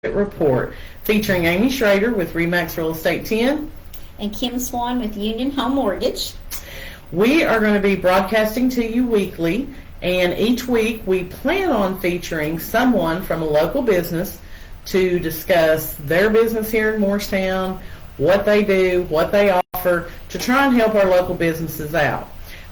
Report, featuring Amy Shrader with REMAX Real Estate 10 and Kim Swann with Union Home Mortgage. We are going to be broadcasting to you weekly, and each week we plan on featuring someone from a local business to discuss their business here in Morristown, what they do, what they offer, to try and help our local businesses out.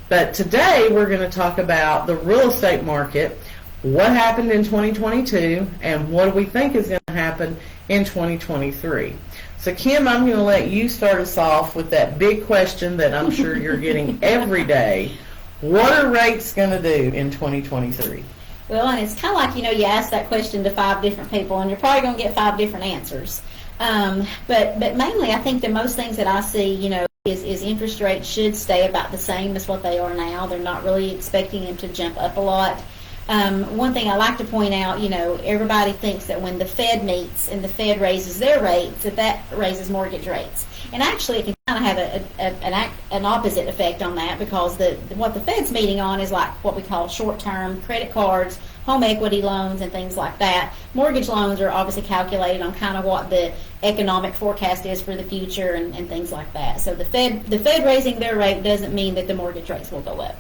But today we're going to talk about the real estate market, what happened in 2022, and what do we think is going to happen in 2023. So Kim, I'm going to let you start us off with that big question that I'm sure you're getting every day. What are rates going to do in 2023? Well, and it's kind of like, you ask that question to 5 different people, and you're probably going to get 5 different answers. But mainly, I think the most things that I see, is interest rates should stay about the same as what they are now. They're not really expecting them to jump up a lot. One thing I like to point out, everybody thinks that when the Fed meets and the Fed raises their rates, that raises mortgage rates. And actually, it can kind of have an opposite effect on that, because what the Fed's meeting on is like what we call short-term credit cards, home equity loans, and things like that. Mortgage loans are obviously calculated on kind of what the economic forecast is for the future and things like that. So the Fed raising their rate doesn't mean that the mortgage rates will go up.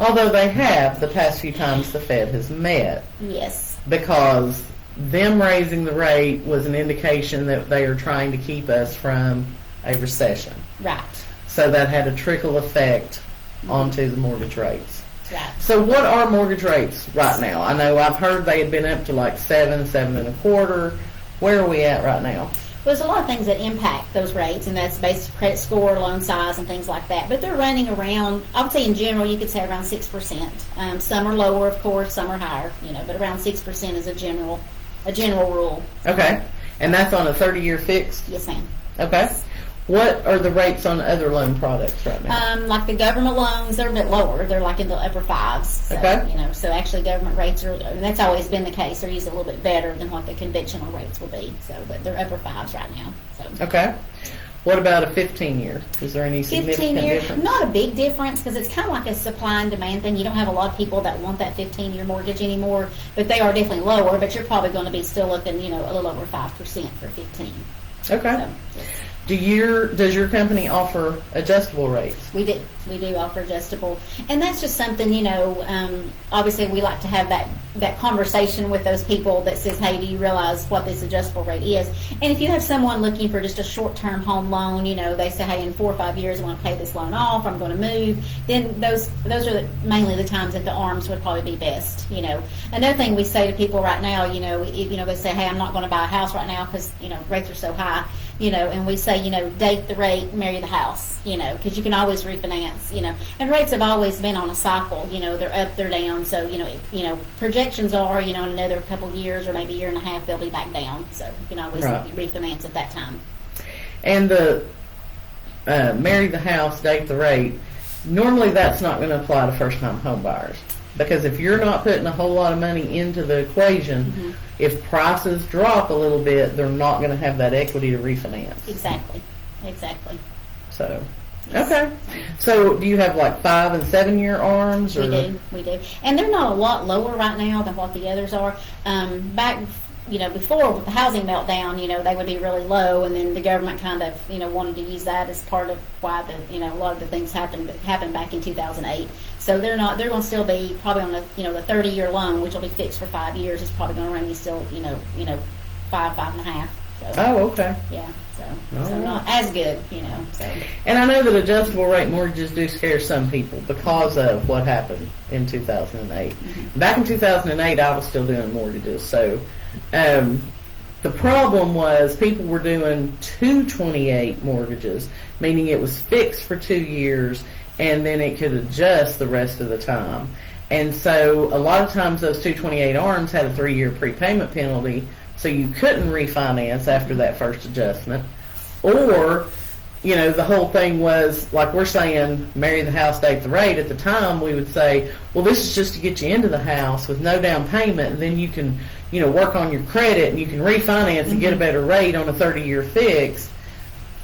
Although they have the past few times the Fed has met. Yes. Because them raising the rate was an indication that they are trying to keep us from a recession. Right. So that had a trickle effect onto the mortgage rates. Right. So what are mortgage rates right now? I know I've heard they had been up to like 7.25. Where are we at right now? Well, there's a lot of things that impact those rates, and that's basic credit score, loan size, and things like that. But they're running around, I would say in general, you could say around 6%. Some are lower, of course, some are higher, but around 6% is a general rule. Okay. And that's on a 30-year fixed? Yes, ma'am. Okay. Yes. What are the rates on other loan products right now? Like the government loans, they're a bit lower. They're like in the upper 5s. So, okay. So actually government rates are, and that's always been the case, they're usually a little bit better than what the conventional rates will be. So, but they're upper 5s right now. So. Okay. What about a 15-year? Is there any significant 15-year, difference? not a big difference, because it's kind of like a supply and demand thing. You don't have a lot of people that want that 15-year mortgage anymore, but they are definitely lower. But you're probably going to be still looking, a little over 5% for 15. Okay. So, yes. Does your company offer adjustable rates? We do offer adjustable, and that's just something, obviously we like to have that conversation with those people that says, hey, do you realize what this adjustable rate is? And if you have someone looking for just a short-term home loan, they say, hey, in 4 or 5 years I want to pay this loan off, I'm going to move, then those are mainly the times that the ARMs would probably be best. Another thing we say to people right now, they say, hey, I'm not going to buy a house right now because rates are so high, and we say, date the rate, marry the house, because you can always refinance, and rates have always been on a cycle, they're up, they're down, so, projections are, in another couple of years or maybe a year and a half, they'll be back down, so you can always refinance at that time. And the marry the house, date the rate, normally that's not going to apply to first-time home buyers, because if you're not putting a whole lot of money into the equation, if prices drop a little bit, they're not going to have that equity to refinance. Exactly. So, yes. Okay. So, do you have like 5 and 7 year ARMs? Or? We do. And they're not a lot lower right now than what the others are. Back, before with the housing meltdown, they would be really low, and then the government kind of, wanted to use that as part of why a lot of the things happened back in 2008. So they're going to still be probably on the 30-year loan, which will be fixed for 5 years. It's probably going to run you still, 5.5. So, oh, okay. Yeah. So not as good, So. And I know that adjustable rate mortgages do scare some people because of what happened in 2008. Back in 2008, I was still doing mortgages. So the problem was people were doing 228 mortgages, meaning it was fixed for 2 years, and then it could adjust the rest of the time. And so a lot of times those 228 ARMs had a 3-year prepayment penalty, so you couldn't refinance after that first adjustment. Or, the whole thing was, like we're saying, marry the house, date the rate. At the time, we would say, well, this is just to get you into the house with no down payment, and then you can, work on your credit, and you can refinance and get a better rate on a 30-year fix.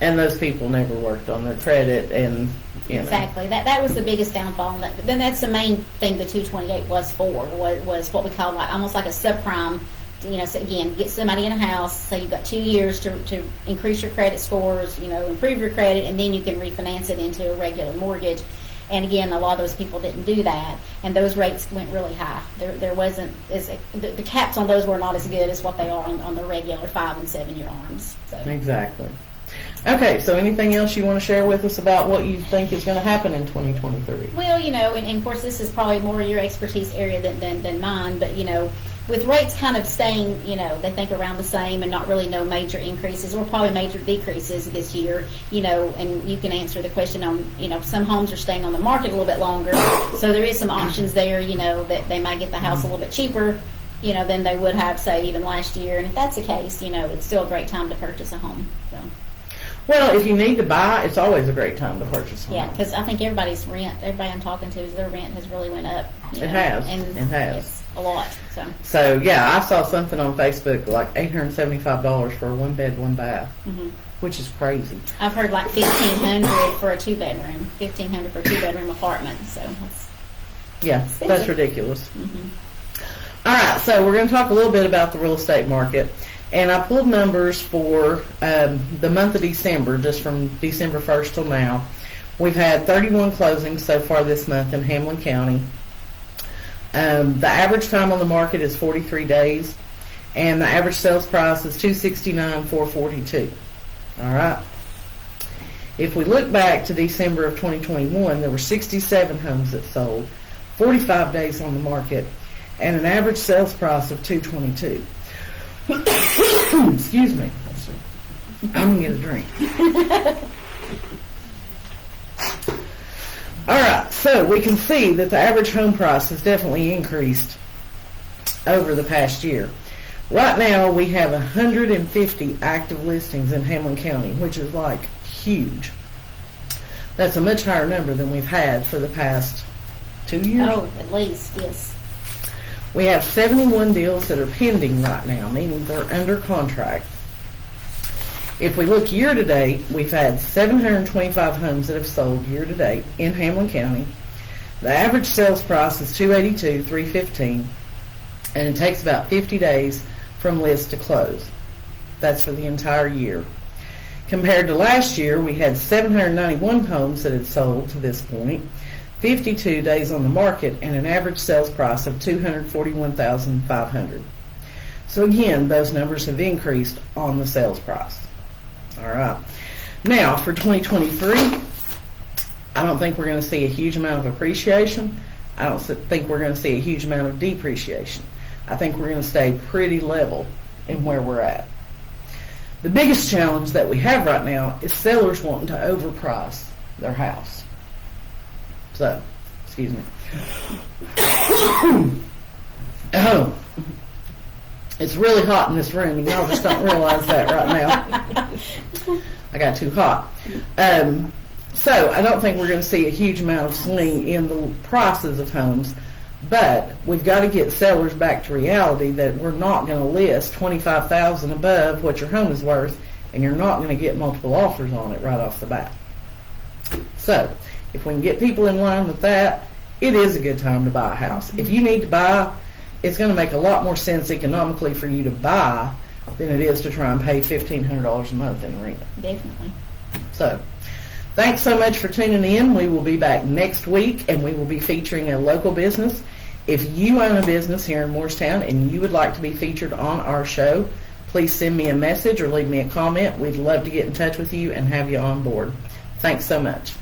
And those people never worked on their credit, and Exactly. That was the biggest downfall. Then that's the main thing the 228 was for, was what we call almost like a subprime So again, get somebody in a house, say you've got 2 years to increase your credit scores, improve your credit, and then you can refinance it into a regular mortgage. And again, a lot of those people didn't do that, and those rates went really high. There wasn't the caps on those were not as good as what they are on the regular 5 and 7 year ARMs. So. Exactly. Okay, so anything else you want to share with us about what you think is going to happen in 2023? Well, and of course this is probably more your expertise area than mine, but with rates kind of staying, they think around the same and not really no major increases or probably major decreases this year, and you can answer the question on, some homes are staying on the market a little bit longer, so there is some options there, that they might get the house a little bit cheaper, than they would have, say, even last year. And if that's the case, it's still a great time to purchase a home. So. Well, if you need to buy, it's always a great time to purchase a home. Yeah, because I think everybody I'm talking to, their rent has really went up. It has. It has. It's a lot. So, yeah, I saw something on Facebook like $875 for a 1-bed, 1-bath, which is crazy. I've heard like $1,500 for a 2-bedroom, $1,500 for a 2-bedroom apartment. So that's ridiculous. All right, so we're going to talk a little bit about the real estate market. And I pulled numbers for the month of December, just from December 1st till now. We've had 31 closings so far this month in Hamlin County. The average time on the market is 43 days, and the average sales price is $269,442. All right. If we look back to December of 2021, there were 67 homes that sold, 45 days on the market, and an average sales price of $222. Excuse me. I'm going to get a drink. All right, so we can see that the average home price has definitely increased over the past year. Right now, we have 150 active listings in Hamlin County, which is like huge. That's a much higher number than we've had for the past 2 years. Oh, at least, yes. We have 71 deals that are pending right now, meaning they're under contract. If we look year to date, we've had 725 homes that have sold year to date in Hamlin County. The average sales price is $282,315, and it takes about 50 days from list to close. That's for the entire year. Compared to last year, we had 791 homes that had sold to this point, 52 days on the market, and an average sales price of $241,500. So again, those numbers have increased on the sales price. All right. Now, for 2023, I don't think we're going to see a huge amount of appreciation. I don't think we're going to see a huge amount of depreciation. I think we're going to stay pretty level in where we're at. The biggest challenge that we have right now is sellers wanting to overprice their house. So, excuse me. Oh, it's really hot in this room, and y'all just don't realize that right now. I got too hot. So, I don't think we're going to see a huge amount of swing in the prices of homes, but we've got to get sellers back to reality that we're not going to list $25,000 above what your home is worth, and you're not going to get multiple offers on it right off the bat. So, if we can get people in line with that, it is a good time to buy a house. If you need to buy, it's going to make a lot more sense economically for you to buy than it is to try and pay $1,500 a month in rent. Definitely. So, thanks so much for tuning in. We will be back next week, and we will be featuring a local business. If you own a business here in Morristown and you would like to be featured on our show, please send me a message or leave me a comment. We'd love to get in touch with you and have you on board. Thanks so much.